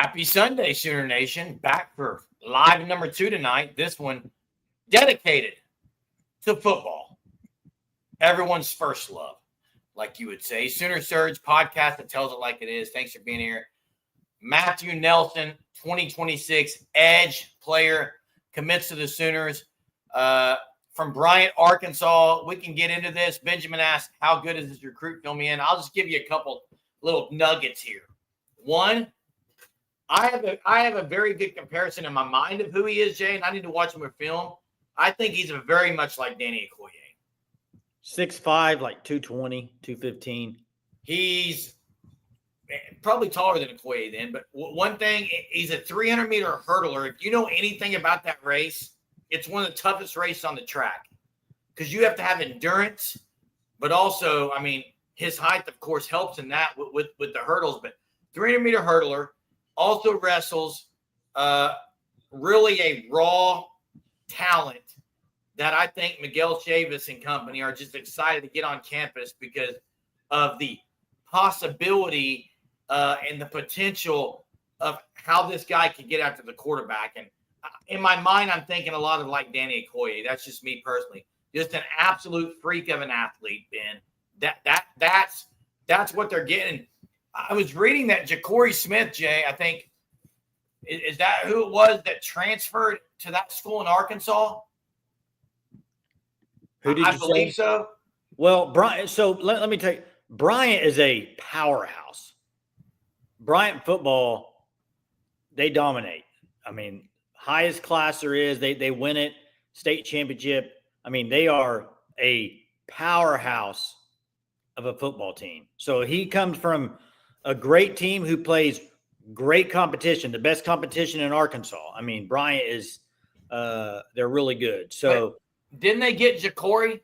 Happy Sunday, Sooner Nation. Back for live number 2 tonight. This one dedicated to football. Everyone's first love, like you would say. Sooner Surge podcast that tells it like it is. Thanks for being here. Matthew Nelson, 2026 edge player, commits to the Sooners from Bryant, Arkansas. We can get into this. Benjamin asked, how good is this recruit? Fill me in. I'll just give you a couple little nuggets here. One, I have a very good comparison in my mind of who he is, Jay, and I need to watch him with film. I think he's very much like Danny Okoye. 6'5", like 220, 215. He's probably taller than Okoye then, but one thing, he's a 300-meter hurdler. If you know anything about that race, it's one of the toughest races on the track because you have to have endurance, but also, I mean, his height, of course, helps in that with the hurdles, but 300-meter hurdler, also wrestles, really a raw talent that I think Miguel Chavis and company are just excited to get on campus because of the possibility and the potential of how this guy could get after the quarterback. And in my mind, I'm thinking a lot of like Danny Okoye. That's just me personally. Just an absolute freak of an athlete, Ben. That's what they're getting. I was reading that Ja'Cory Smith, Jay, I think, is that who it was that transferred to that school in Arkansas? Who did I you believe say? so. Well, Bryant. So let me tell you, Bryant is a powerhouse. Bryant football, they dominate. I mean, highest class there is. They win it, state championship. I mean, they are a powerhouse of a football team. So he comes from a great team who plays great competition, the best competition in Arkansas. I mean, Bryant is they're really good. So but didn't they get Ja'Cory?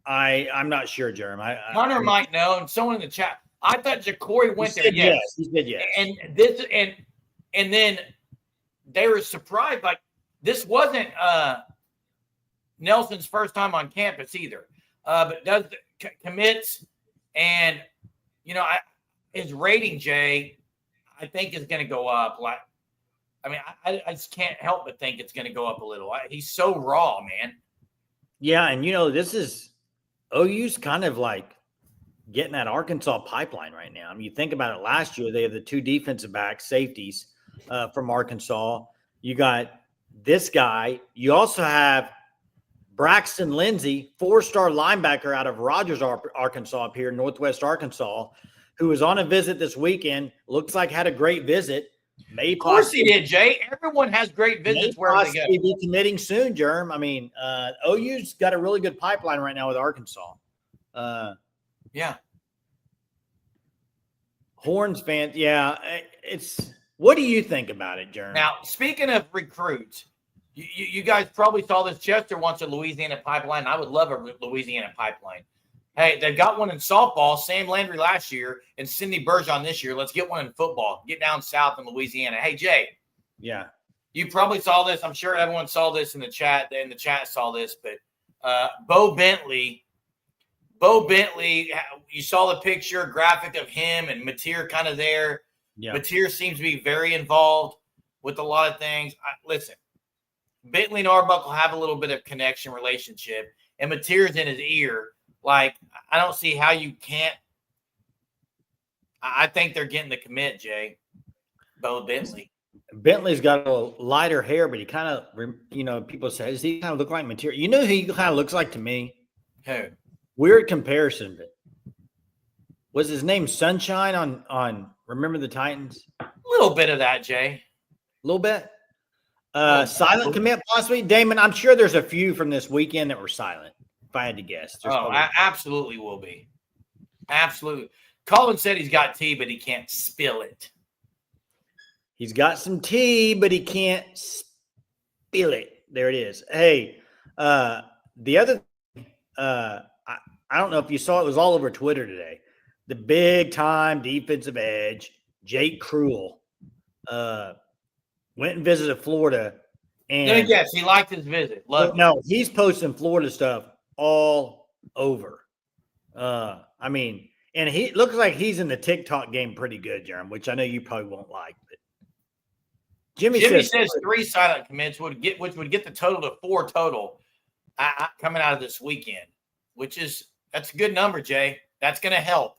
I'm not sure, Jeremy. Hunter might know, and someone in the chat. I thought Ja'Cory went there. Yes, he said yes. And then they were surprised. Like this wasn't Nelson's first time on campus either. But does commits, and you know, his rating, Jay, I think is going to go up. Like, I mean, I just can't help but think it's going to go up a little. He's so raw, man. Yeah, and you know, this is OU's kind of like getting that Arkansas pipeline right now. I mean, you think about it. Last year, they have the two defensive back safeties from Arkansas. You got this guy. You also have Braxton Lindsey, 4-star linebacker out of Rogers, Arkansas, up here in Northwest Arkansas, who was on a visit this weekend. Looks like had a great visit. Of course he did, Jay. Everyone has great visits where they go. Be committing soon, Jerm. I mean, OU's got a really good pipeline right now with Arkansas. Yeah. Horns fans, yeah. What do you think about it, Jerm? Now, speaking of recruits, you guys probably saw this. Chester wants a Louisiana pipeline. I would love a Louisiana pipeline. Hey, they've got one in softball, Sam Landry last year, and Cindy Bergeron this year. Let's get one in football. Get down south in Louisiana. Hey, Jay. Yeah. You probably saw this. I'm sure everyone saw this in the chat. In the chat saw this, but Bo Bentley, you saw the picture graphic of him and Mateer kind of there. Yeah. Mateer seems to be very involved with a lot of things. Listen, Bentley and Arbuckle have a little bit of connection relationship, and Mateer's in his ear. Like, I don't see how you can't. I think they're getting the commit, Jay. Bo Bentley. Bentley's got a lighter hair, but he kind of, you know, people say, does he kind of look like Mateer? You know who he kind of looks like to me? Who? Weird comparison, but was his name Sunshine on Remember the Titans? A little bit of that, Jay. A little bit. Silent commit, possibly. Damon, I'm sure there's a few from this weekend that were silent. If I had to guess. Absolutely will be. Absolutely. Colin said he's got tea, but he can't spill it. He's got some tea, but he can't spill it. There it is. Hey, the other I don't know if you saw it was all over Twitter today. The big-time defensive edge, Jake Cruel, went and visited Florida. And yes, he liked his visit. He's posting Florida stuff all over. I mean, And he looks like he's in the TikTok game pretty good, Jeremy, which I know you probably won't like. But Jimmy says 3 silent commits which would get the total to 4 total coming out of this weekend, that's a good number, Jay. That's going to help.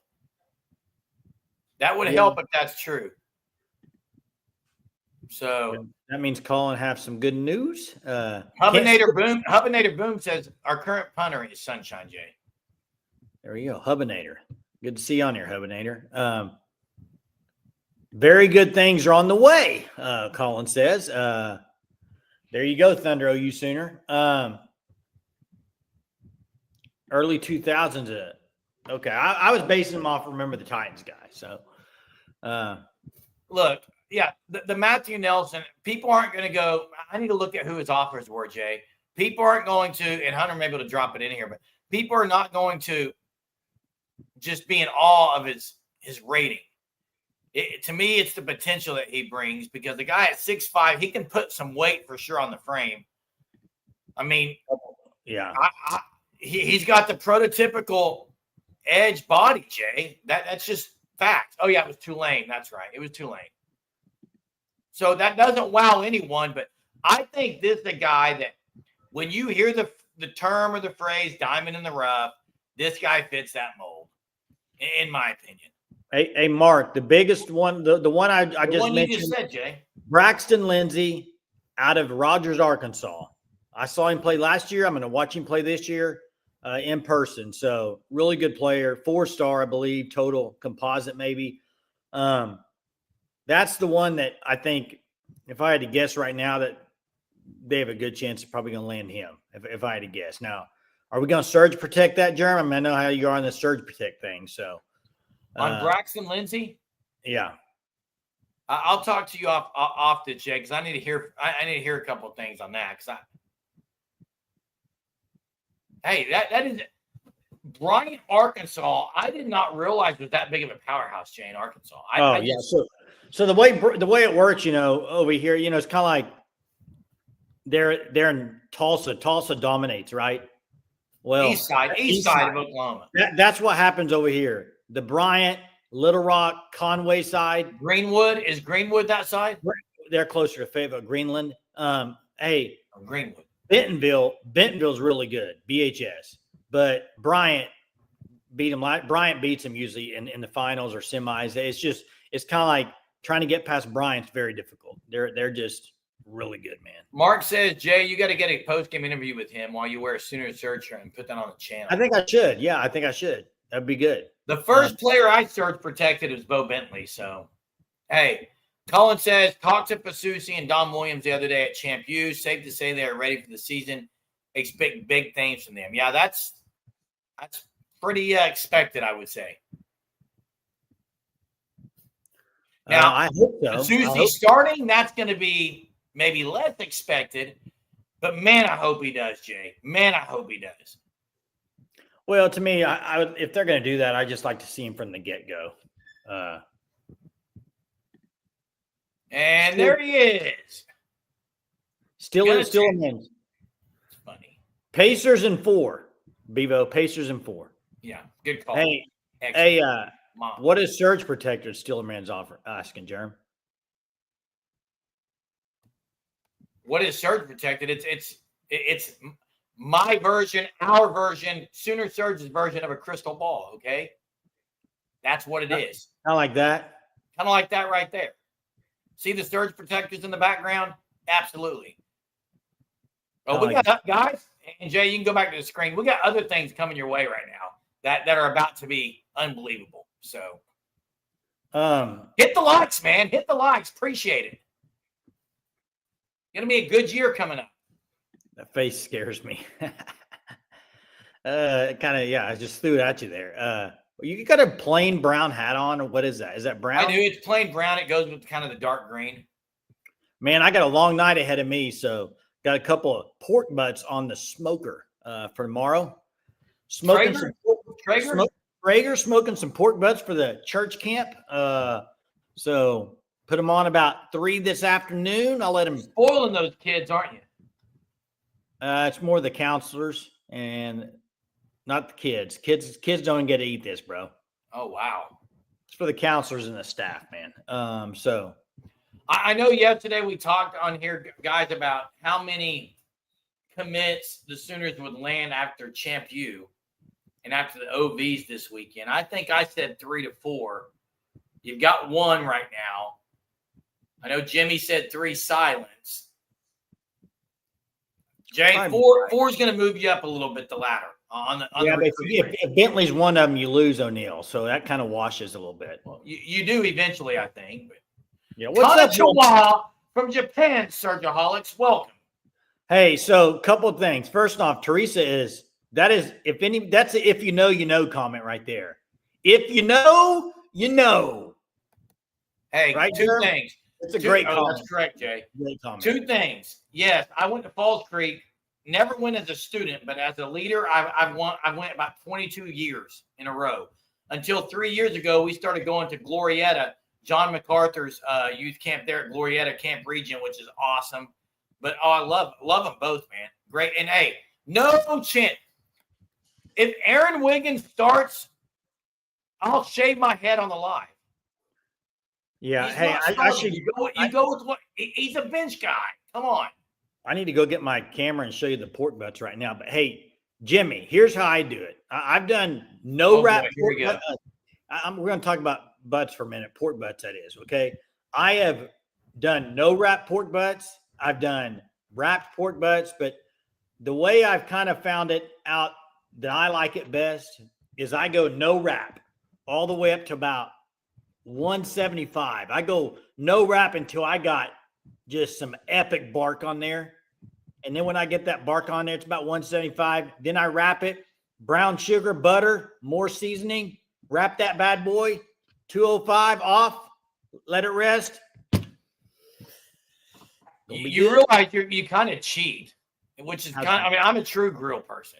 That would help if that's true. So that means Colin have some good news. Hubinator Boom says our current punter is Sunshine Jay. There you go, Hubinator. Good to see you on here, Hubinator. Very good things are on the way, Colin says. There you go, Thunder OU Sooner. Early 2000s. Okay, I was basing them off Remember the Titans guy. So, look, yeah, the Matthew Nelson, people aren't going to go. I need to look at who his offers were, Jay. People aren't going to, and Hunter may be able to drop it in here, but people are not going to just be in awe of his rating. To me, it's the potential that he brings, because the guy at 6'5", he can put some weight for sure on the frame. I mean, yeah, he's got the prototypical edge body, Jay. That's just fact. Oh, yeah, it was Tulane. That's right. It was Tulane. So that doesn't wow anyone, but I think this is a guy that when you hear the term or the phrase diamond in the rough, this guy fits that mold, in my opinion. Hey, Mark, the biggest one, the one I just mentioned, you just said, Jay. Braxton Lindsey out of Rogers, Arkansas. I saw him play last year. I'm going to watch him play this year in person. So really good player, 4-star, I believe, total composite maybe. That's the one that I think, if I had to guess right now, that they have a good chance of probably going to land him, if I had to guess. Now, are we going to surge protect that, Jeremy? I mean, I know how you are on the surge protect thing. So on Braxton Lindsey, yeah, I'll talk to you off the Jay, because I need to hear a couple of things on that. That is Bryant, Arkansas. I did not realize was that big of a powerhouse, Jay, in Arkansas. So the way it works, over here, it's kind of like they're in Tulsa. Tulsa dominates, right? Well, east side of Oklahoma. That's what happens over here. The Bryant, Little Rock, Conway side. Greenwood, is Greenwood that side? They're closer to Fayetteville, Greenland. Greenwood. Bentonville's really good, BHS. But Bryant beat them. Bryant beats them usually in the finals or semis. It's kind of like trying to get past Bryant's very difficult. They're just really good, man. Mark says, Jay, you got to get a post-game interview with him while you wear a Sooner Search shirt and put that on the channel. I think I should. Yeah, I think I should. That'd be good. The first player I search protected was Bo Bentley. So, hey, Colin says, talked to Pasusi and Don Williams the other day at Champ U. Safe to say they are ready for the season. Expect big things from them. Yeah, that's pretty expected, I would say. Now, I hope so. Pasusi starting, that's going to be maybe less expected. But, man, I hope he does, Jay. Man, I hope he does. Well, to me, I would, if they're going to do that, I just like to see him from the get-go. And there he is. Still a man. It's funny. Pacers in 4. Bevo, Pacers in 4. Yeah, good call. Hey, what is surge protector Steelerman's asking, Jerem? What is surge protected? It's my version, our version, Sooner Surge's version of a crystal ball, okay? That's what it is. Kind of like that? Kind of like that right there. See the surge protectors in the background? Absolutely. Oh, we got, guys, and Jay, you can go back to the screen. We got other things coming your way right now that are about to be unbelievable. So hit the likes, man. Hit the likes. Appreciate it. Going to be a good year coming up. That face scares me. I just threw it at you there. You got a plain brown hat on, or what is that? Is that brown? I do. It's plain brown. It goes with kind of the dark green. Man, I got a long night ahead of me, so got a couple of pork butts on the smoker for tomorrow. Smoking some pork butts for the church camp. So put them on about 3 this afternoon. I'll let them. Spoiling those kids, aren't you? It's more the counselors and not the kids. Kids don't get to eat this, bro. Oh, wow. It's for the counselors and the staff, man. So I know yesterday we talked on here, guys, about how many commits the Sooners would land after Champ U and after the OVs this weekend. I think I said 3 to 4. You've got 1 right now. I know Jimmy said 3 silence. Jay, 4 is going to move you up a little bit the ladder on the but if Bentley's one of them, you lose O'Neal, so that kind of washes a little bit. Well, you do eventually, I think. But yeah, what's up from Japan, Surgeaholics? Welcome. Hey, so a couple of things. First off, Teresa that's if you know comment right there. If you know, you know. Hey, right, 2 things. It's a great comment. That's correct, Jay. Great comment. 2 things. Yes, I went to Falls Creek. Never went as a student, but as a leader, I went about 22 years in a row. Until 3 years ago, we started going to Glorietta, John MacArthur's youth camp there at Glorietta Camp Region, which is awesome. But I love them both, man. Great. And hey, no chance. If Aaron Wiggins starts, I'll shave my head on the live. Yeah. Hey, I should go with what he's a bench guy. Come on. I need to go get my camera and show you the pork butts right now. But hey, Jimmy, here's how I do it. I've done no wrap. We're going to talk about butts for a minute. Pork butts, that is. Okay. I have done no wrap pork butts. I've done wrapped pork butts, but the way I've kind of found it out that I like it best is I go no wrap all the way up to about 175. I go no wrap until I got just some epic bark on there. And then when I get that bark on there, it's about 175. Then I wrap it, brown sugar, butter, more seasoning, wrap that bad boy, 205 off, let it rest. You realize you kind of cheat, which is I'm a true grill person.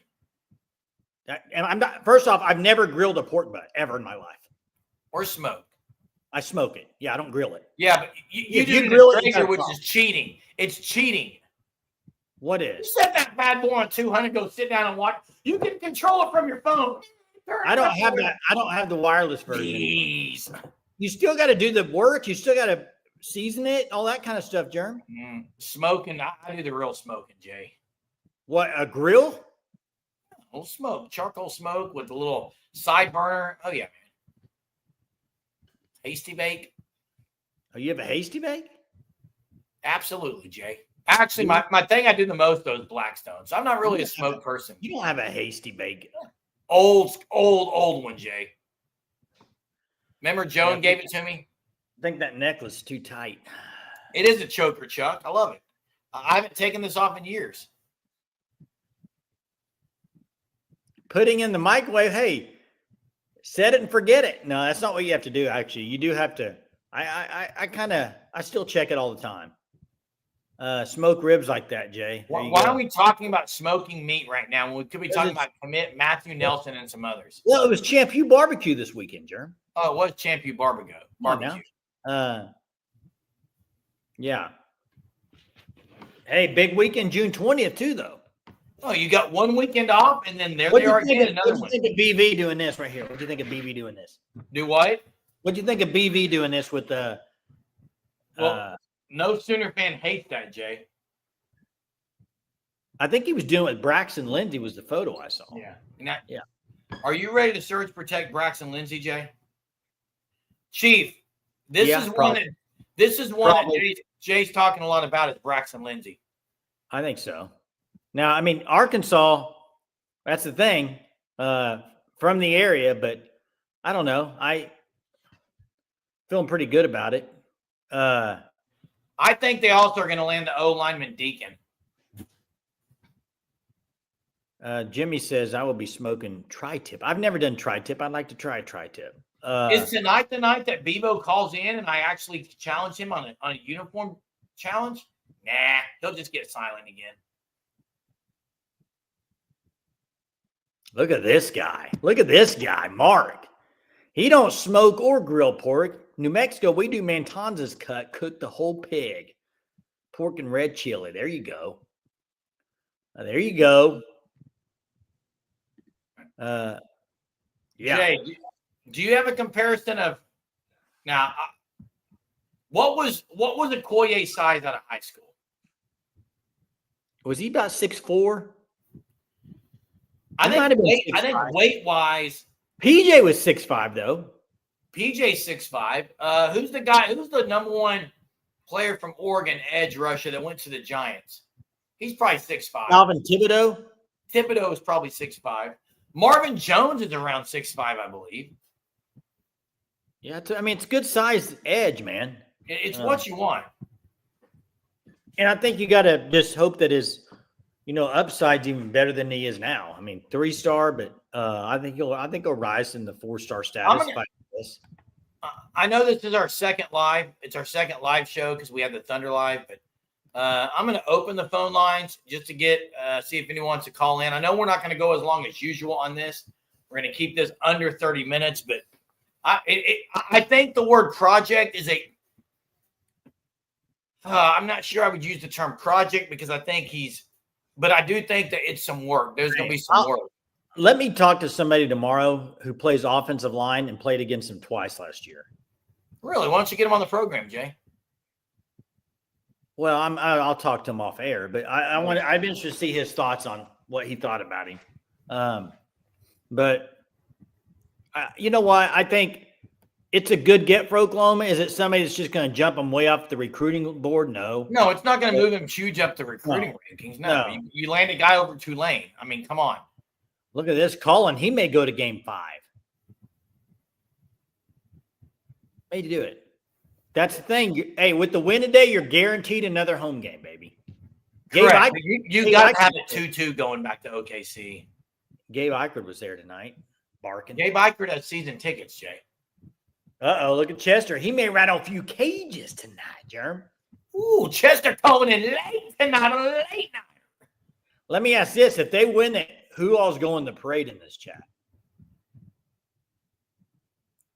And I'm not, first off, I've never grilled a pork butt ever in my life. Or smoked. I smoke it. Yeah, I don't grill it. Yeah, but you do grill it, which is cheating. It's cheating. What is? You set that bad boy on 200, go sit down and watch. You can control it from your phone. I don't have that. I don't have the wireless version. Jeez. You still got to do the work. You still got to season it, all that kind of stuff, Jerm. Smoking. I do the real smoking, Jay. What, a grill? Little smoke, charcoal smoke with a little side burner. Oh, yeah, man. Hasty bake. Oh, you have a hasty bake? Absolutely, Jay. Actually, my thing I do the most, though, is Blackstone. So I'm not really a smoke person. You don't have a hasty bake. Old one, Jay. Remember Joan gave it to me? I think that necklace is too tight. It is a choker, Chuck. I love it. I haven't taken this off in years. Putting in the microwave, hey, set it and forget it. No, that's not what you have to do, actually. You do have to. I still check it all the time. Smoke ribs like that, Jay. Why are we talking about smoking meat right now when we could be talking about commit Matthew Nelson and some others? Well, it was Champ U barbecue this weekend, Jerm. Oh, it was Champ U barbecue. Yeah. Hey, big weekend, June 20th, too, though. Oh, you got 1 weekend off, and then there they are again, another one. What do you think of BV doing this right here? What do you think of BV doing this? Do what? What do you think of BV doing this with the no Sooner fan hates that, Jay. I think he was doing it with Braxton Lindsey was the photo I saw. Yeah. Are you ready to surge protect Braxton Lindsey, Jay? Chief, this is one that Jay's talking a lot about is Braxton Lindsey. I think so. Now, I mean, Arkansas, that's the thing, from the area, but I don't know. I feeling pretty good about it. I think they also are going to land the O lineman Deacon. Jimmy says, I will be smoking tri-tip. I've never done tri-tip. I'd like to try tri-tip. Is tonight the night that Bevo calls in and I actually challenge him on a uniform challenge? Nah, he'll just get silent again. Look at this guy. Look at this guy, Mark. He don't smoke or grill pork. New Mexico, we do Matanzas cut, cook the whole pig. Pork and red chili. There you go. There you go. Yeah. Jay, Do you have a comparison of now? What was Okoye's size out of high school? Was he about 6'4"? I think weight wise, PJ was 6'5" though. PJ 6'5". Who's the guy? Who's the number one player from Oregon, edge rusher that went to the Giants? He's probably 6'5". Alvin Thibodeau. Thibodeau is probably 6'5". Marvin Jones is around 6'5", I believe. Yeah, I mean, it's good sized edge, man. It's what you want. And I think you got to just hope that his, upside's even better than he is now. I mean, 3-star, but I think he'll rise in the 4-star status. I know this is our second live. It's our second live show because we had the Thunder Live, but I'm going to open the phone lines just to get see if anyone wants to call in. I know we're not going to go as long as usual on this. We're going to keep this under 30 minutes, but I think the word project is I'm not sure I would use the term project because I think but I do think that it's some work. There's going to be some work. Let me talk to somebody tomorrow who plays offensive line and played against him twice last year. Really? Why don't you get him on the program, Jay? Well, I'll talk to him off air, but I'd be interested to see his thoughts on what he thought about him. But you know what? I think it's a good get for Oklahoma. Is it somebody that's just going to jump him way off the recruiting board? No. No, it's not going to move him huge up the recruiting rankings. No. You land a guy over Tulane. I mean, come on. Look at this. Colin, he may go to game 5. May do it. That's the thing. Hey, with the win today, you're guaranteed another home game, baby. Correct. You got to have a 2-2 going back to OKC. Gabe Eichert was there tonight, barking. Gabe Eichert has season tickets, Jay. Uh-oh, look at Chester. He may rattle a few cages tonight, Jerm. Ooh, Chester calling in late tonight on a late night. Let me ask this. If they win it, who all's going to the parade in this chat?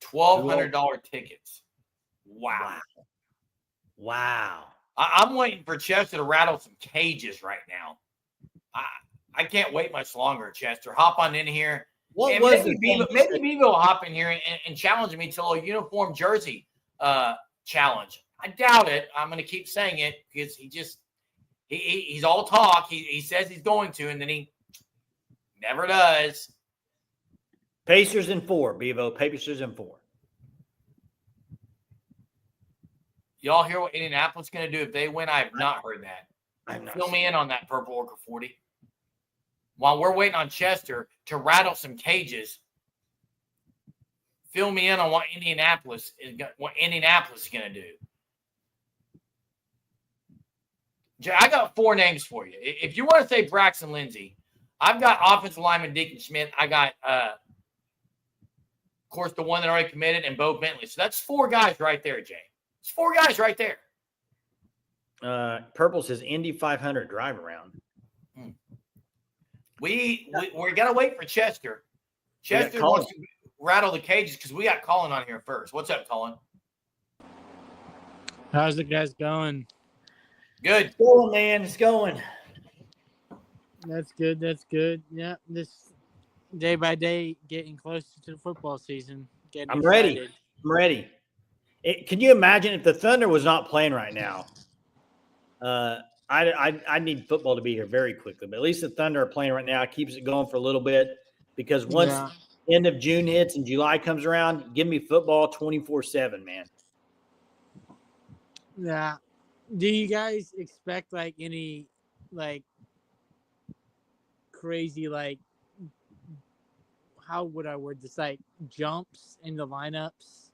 $1,200 tickets. Wow. I'm waiting for Chester to rattle some cages right now. I can't wait much longer, Chester. Hop on in here. Maybe Bevo will hop in here and challenge me to a uniform jersey challenge. I doubt it. I'm going to keep saying it because he's all talk. He says he's going to, and then he never does. Pacers in 4, Bevo. Pacers in 4. Y'all hear what Indianapolis is going to do if they win? I have not heard that. Fill me in on that, Purple Orca 40. While we're waiting on Chester to rattle some cages, fill me in on what Indianapolis is going to do. Jay, I got 4 names for you. If you want to say Braxton Lindsey, I've got offensive lineman Deacon Smith. I got, of course, the one that already committed, and Bo Bentley. So that's 4 guys right there, Jay. It's 4 guys right there. Purple says Indy 500 drive around. We gotta wait for Chester. Chester wants to rattle the cages because we got Colin on here first. What's up, Colin? How's it guys going? Good. It's going, man. It's going. That's good. That's good. Yeah, this day by day getting closer to the football season. I'm ready. I'm ready. Can you imagine if the Thunder was not playing right now? I need football to be here very quickly, but at least the Thunder are playing right now. It keeps it going for a little bit because once end of June hits and July comes around, give me football 24/7, man. Yeah. Do you guys expect any crazy how would I word this, jumps in the lineups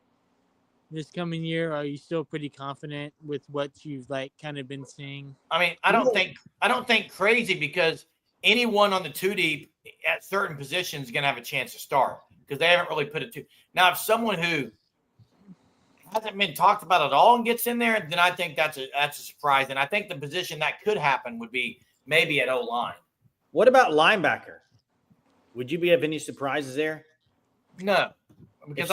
this coming year? Are you still pretty confident with what you've kind of been seeing? I mean, I don't think crazy because anyone on the 2 deep at certain positions is going to have a chance to start because they haven't really put it to. Now, if someone who hasn't been talked about at all and gets in there, then I think that's a surprise. And I think the position that could happen would be maybe at O-line. What about linebacker? Would you have any surprises there? No, because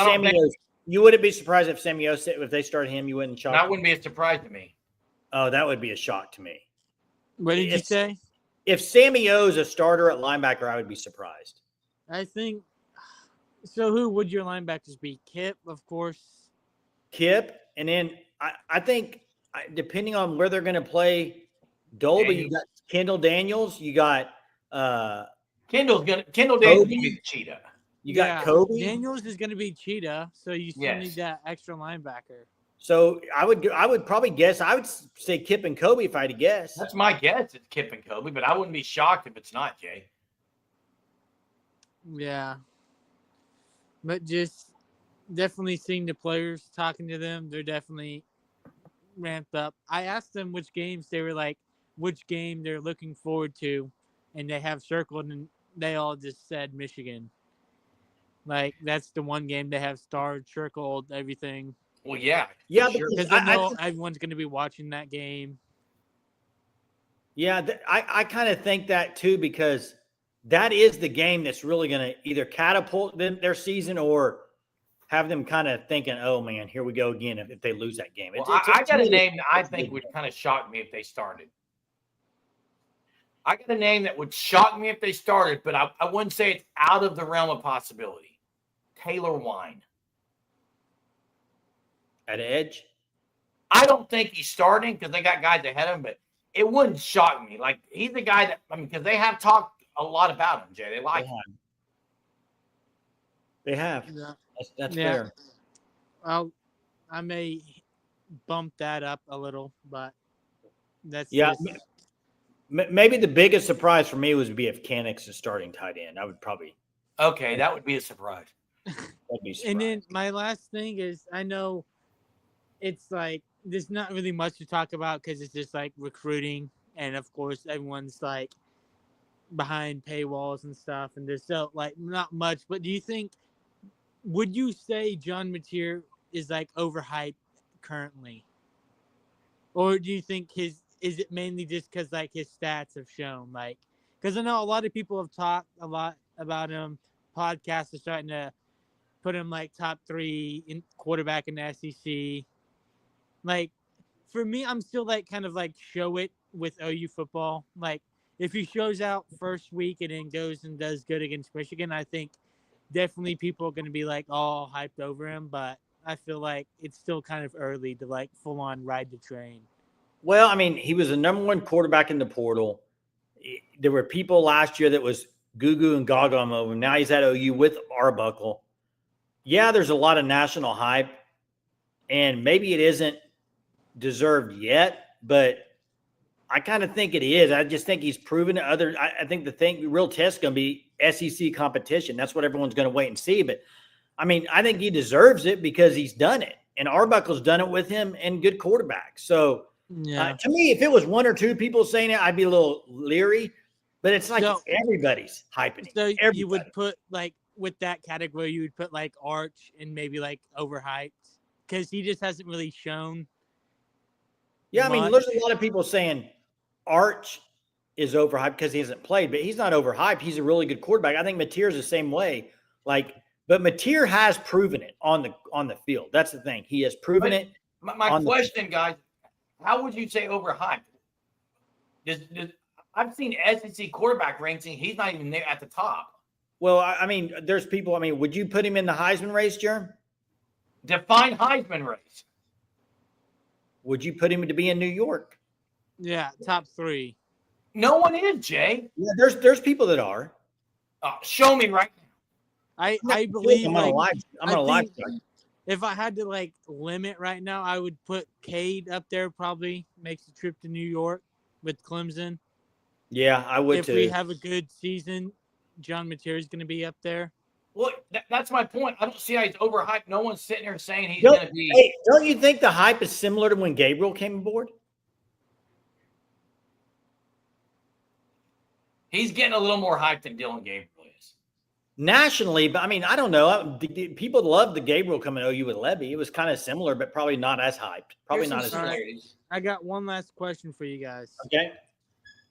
you wouldn't be surprised if if they started him, you wouldn't shock. That wouldn't be a surprise to me. Oh, that would be a shock to me. What did you say? If Sammy O's a starter at linebacker, I would be surprised. I think So who would your linebackers be? Kip, of course. Kip, and then I think depending on where they're going to play Dolby, you got Kendall Daniels, you got Kendall Daniels gonna be the cheetah. You got Kobe. Daniels is going to be cheetah, so you still need Yes. that extra linebacker. So I would probably guess. I would say Kip and Kobe if I had to guess. That's my guess. It's Kip and Kobe, but I wouldn't be shocked if it's not, Jay. Yeah. But just definitely seeing the players, talking to them, they're definitely ramped up. I asked them which games they were like, which game they're looking forward to, and they have circled, and they all just said Michigan. Like, that's the one game they have starred, circled, everything. Well, yeah. Yeah, sure. Because they know everyone's going to be watching that game. Yeah, I kind of think that too, because that is the game that's really going to either catapult their season or have them kind of thinking, oh, man, here we go again if they lose that game. Well, I got a name that I think would kind of shock me if they started. I got a name that would shock me if they started, but I wouldn't say it's out of the realm of possibility. Taylor Wine. At edge? I don't think he's starting because they got guys ahead of him, but it wouldn't shock me. Like, he's the guy that, because they have talked a lot about him, Jay. They like him. They have. Yeah. That's fair. I may bump that up a little, but that's Maybe the biggest surprise for me would be if Canick's is starting tight end. I would probably. Okay, that would be a surprise. That'd be and then my last thing is, I know it's like there's not really much to talk about because it's just like recruiting, and of course everyone's like behind paywalls and stuff, and there's so like not much. But do you think? Would you say John Mateer is like overhyped currently, or do you think is it mainly just because like his stats have shown, like, because I know a lot of people have talked a lot about him. Podcasts are starting to put him like top 3 in quarterback in the SEC. Like, for me, I'm still like kind of like show it with OU football. Like, if he shows out first week and then goes and does good against Michigan, I think definitely people are going to be like all hyped over him. But I feel like it's still kind of early to like full on ride the train. Well, I mean, he was the number 1 quarterback in the portal. There were people last year that was goo and gaga over him. Now he's at OU with Arbuckle. Yeah, there's a lot of national hype, and maybe it isn't deserved yet, but I kind of think it is. I just think he's proven to other. I think the real test is going to be SEC competition. That's what everyone's going to wait and see. But I mean, I think he deserves it because he's done it, and Arbuckle's done it with him and good quarterbacks. So to me, if it was 1 or 2 people saying it, I'd be a little leery. But it's like everybody's hyping it. So Everybody. You would put like with that category, you would put like Arch and maybe like overhyped because he just hasn't really shown. Yeah, I mean, there's a lot of people saying Arch is overhyped because he hasn't played, but he's not overhyped. He's a really good quarterback. I think Mateer's the same way. But Mateer has proven it on the field. That's the thing. He has proven it. My question, guys, how would you say overhyped? I've seen SEC quarterback ranking. He's not even there at the top. Well, I mean, there's people. I mean, would you put him in the Heisman race, Jerm? Define Heisman race. Would you put him to be in New York? Yeah, top 3. No one is, Jay. Yeah, there's people that are. Show me right now. I believe I'm gonna lie. If I had to like limit right now, I would put Cade up there. Probably makes the trip to New York with Clemson. Yeah, I would if too. If we have a good season, John Mateer is going to be up there. Well, that's my point. I don't see how he's overhyped. No one's sitting here saying he's going to be. Hey, don't you think the hype is similar to when Gabriel came aboard? He's getting a little more hype than Dylan Gabriel is. Nationally, but I mean, I don't know. People loved the Gabriel coming OU with Levy. It was kind of similar, but probably not as hyped. Probably not as similarities. I got one last question for you guys. Okay.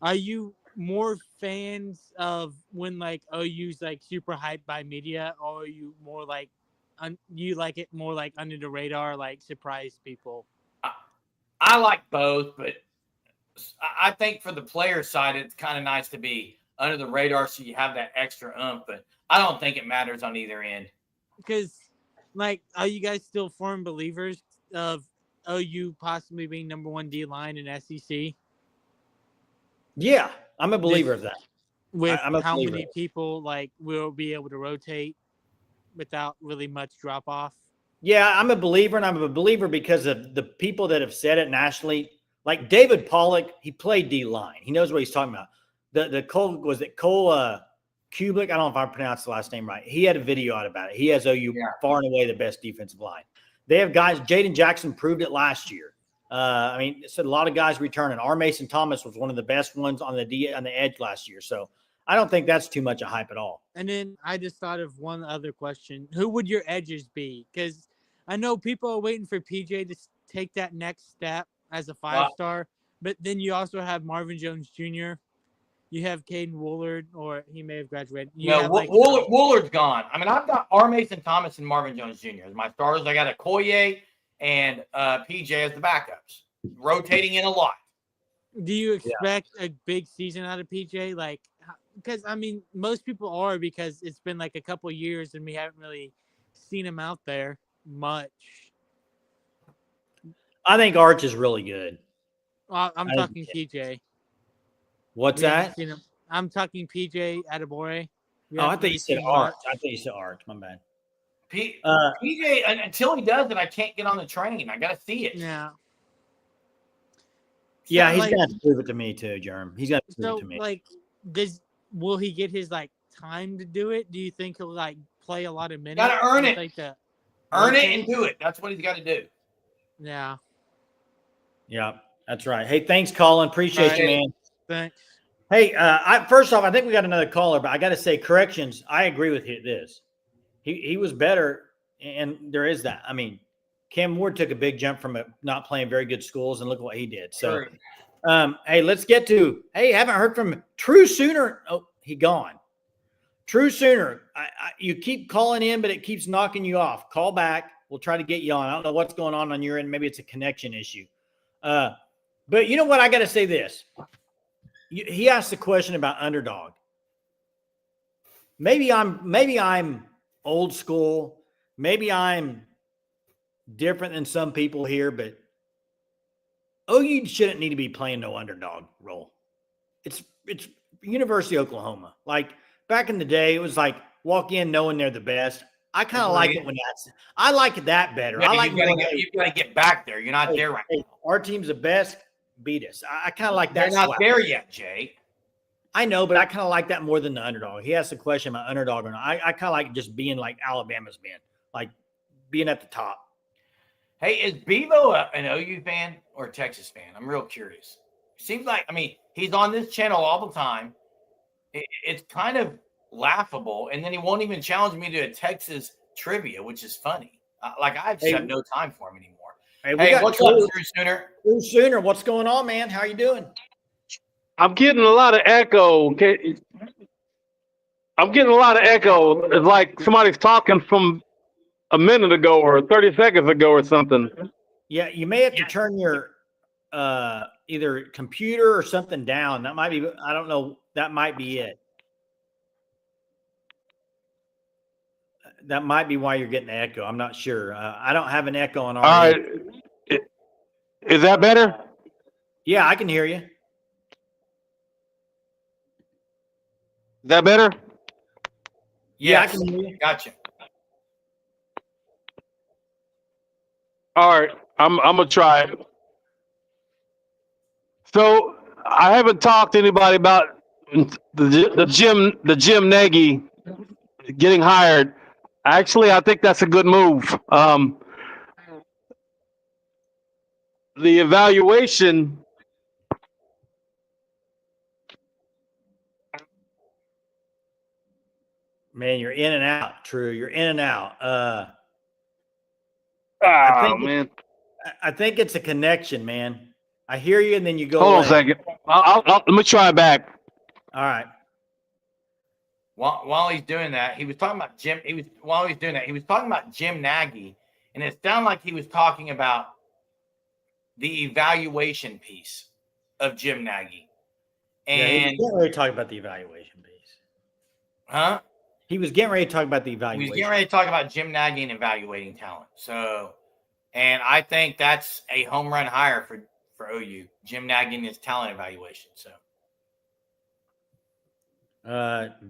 Are you more fans of when like OU's like super hyped by media, or are you more like you like it more like under the radar, like surprise people? I like both, but I think for the player side, it's kind of nice to be under the radar so you have that extra oomph, but I don't think it matters on either end. because, like, are you guys still firm believers of OU possibly being number one D line in SEC? Yeah, I'm a believer of that. With I'm a how believer. many people like will be able to rotate without really much drop off? Yeah, I'm a believer, and I'm a believer because of the people that have said it nationally. Like David Pollock, he played D line. He knows what he's talking about. The Cole Kublik. I don't know if I pronounced the last name right. He had a video out about it. He has OU far and away the best defensive line. They have guys. Jaden Jackson proved it last year. I mean, so a lot of guys returning. R. Mason Thomas was one of the best ones on the edge last year. So I don't think that's too much of hype at all. And then I just thought of one other question: who would your edges be? Because I know people are waiting for PJ to take that next step as a 5-star, but then you also have Marvin Jones Jr. You have Caden Woolard, or he may have graduated. Woolard's gone. I mean, I've got R. Mason Thomas and Marvin Jones Jr. as my stars. I got Okoye and PJ as the backups, rotating in a lot. Do you expect a big season out of PJ? Like, because I mean, most people are, because it's been like a couple of years and we haven't really seen him out there much. I think Arch is really good. I'm talking PJ. What's that? I'm talking PJ Adebore. I thought you said Arch. I thought you said Arch. My bad. PJ, until he does it, I can't get on the train. I got to see it. Yeah. Yeah, he's gonna have to prove it to me too, Jerm. He's gonna prove it to me. Like, will he get his like time to do it? Do you think he'll like play a lot of minutes? Got to earn it. Like earn it and do it. That's what he's got to do. Yeah. Yeah, that's right. Hey, thanks, Colin. Appreciate you, man. Thanks. Hey, first off, I think we got another caller, but I got to say, corrections. I agree with this. He was better, and there is that. I mean, Cam Ward took a big jump from not playing very good schools, and look what he did. So, hey, let's get to. Hey, haven't heard from True Sooner. Oh, he gone. True Sooner. You keep calling in, but it keeps knocking you off. Call back. We'll try to get you on. I don't know what's going on your end. Maybe it's a connection issue. But you know what? I got to say this. He asked a question about underdog. Maybe I'm old school. Maybe I'm different than some people here, but OU shouldn't need to be playing no underdog role. It's University of Oklahoma. Like back in the day, it was like walk in knowing they're the best. I kind of like it when I like that better. Yeah, I like you've got to get back there. You're not there right now. Our team's the best. Beat us. I kind of like that. They're not there yet, Jay. I know, but I kind of like that more than the underdog. He asked a question about underdog or not. I kind of like just being like Alabama's been, like being at the top. Hey, is Bevo an OU fan or a Texas fan? I'm real curious. Seems like, I mean, he's on this channel all the time. It's kind of laughable, and then he won't even challenge me to a Texas trivia, which is funny. I just have no time for him anymore. Hey, what's up, True Sooner? True Sooner, what's going on, man? How are you doing? I'm getting a lot of echo. Okay. I'm getting a lot of echo. It's like somebody's talking from a minute ago or 30 seconds ago or something. Yeah, you may have to turn your either computer or something down. That might be, I don't know, that might be it. That might be why you're getting the echo. I'm not sure. I don't have an echo on our All right. Is that better? Yeah, I can hear you. Is that better? Yeah, I can hear you. Gotcha. All right. I'm gonna try it. So I haven't talked to anybody about the Jim Nagy getting hired. Actually, I think that's a good move. The evaluation. Man, you're in and out, True. You're in and out. I think it's a connection, man. I hear you, and then you go. Hold on a second. Let me try it back. All right. While he's doing that, he was talking about Jim. He was talking about Jim Nagy, and it sounded like he was talking about the evaluation piece of Jim Nagy. And he can't really talk about the evaluation piece. Huh? He was getting ready to talk about the We was evaluation. getting ready to talk about Jim Nagy and evaluating talent. So, and I think that's a home run hire for OU. Jim Nagy and his talent evaluation. So,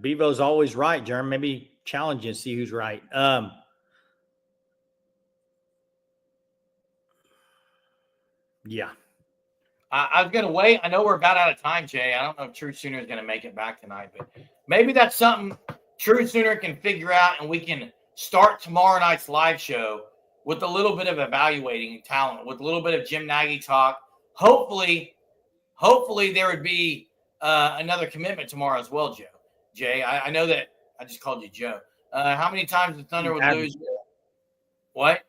Bevo's always right, Jerm. Maybe challenge you and see who's right. Yeah. I was going to wait. I know we're about out of time, Jay. I don't know if True Sooner is going to make it back tonight, but maybe that's something True Sooner can figure out, and we can start tomorrow night's live show with a little bit of evaluating talent, with a little bit of Jim Nagy talk. Hopefully there would be another commitment tomorrow as well, Joe. Jay, I know that I just called you Joe. How many times the Thunder would lose? What?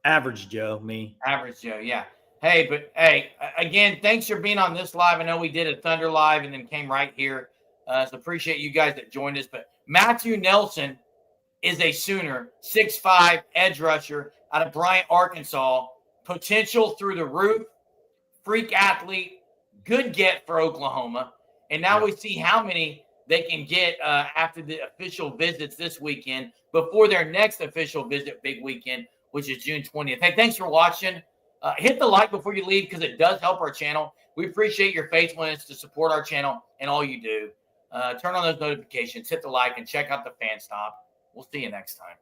Average Joe, me. Average Joe, yeah. Hey, but hey, again, thanks for being on this live. I know we did a Thunder live and then came right here. So appreciate you guys that joined us. But Matthew Nelson is a Sooner, 6'5", edge rusher out of Bryant, Arkansas. Potential through the roof, freak athlete, good get for Oklahoma. And now we see how many they can get after the official visits this weekend before their next official visit big weekend, which is June 20th. Hey, thanks for watching. Hit the like before you leave because it does help our channel. We appreciate your faithfulness to support our channel and all you do. Turn on those notifications, hit the like, and check out the fan stop. We'll see you next time.